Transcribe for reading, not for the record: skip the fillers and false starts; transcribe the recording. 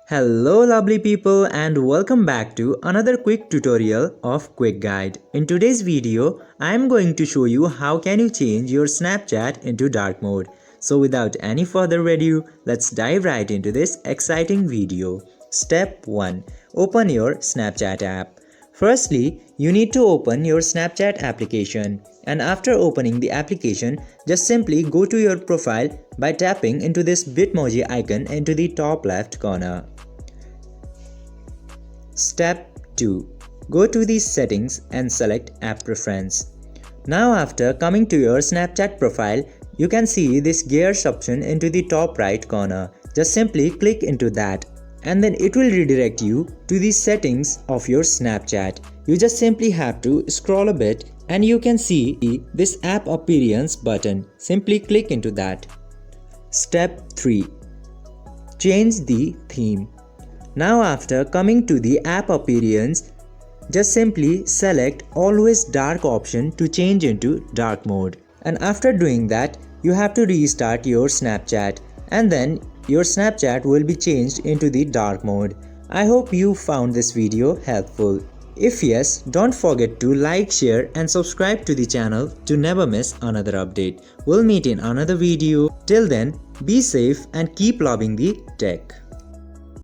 Hello lovely people and welcome back to another quick tutorial of Quick Guide. In today's video, I am going to show you how can you change your Snapchat into dark mode. So without any further ado, let's dive right into this exciting video. Step 1. Open your Snapchat app. Firstly, you need to open your Snapchat application, and after opening the application, just simply go to your profile by tapping into this Bitmoji icon into the top left corner. Step 2. Go to the settings and select app preference. Now after coming to your Snapchat profile, you can see this gears option into the top right corner. Just simply click into that, and then it will redirect you to the settings of your Snapchat. You just simply have to scroll a bit and you can see this app appearance button. Simply click into that. Step 3. Change the theme. Now after coming to the app appearance, just simply select always dark option to change into dark mode. And after doing that, you have to restart your Snapchat, and then your Snapchat will be changed into the dark mode. I hope you found this video helpful. If yes, don't forget to like, share and subscribe to the channel to never miss another update. We'll meet in another video. Till then, be safe and keep loving the tech.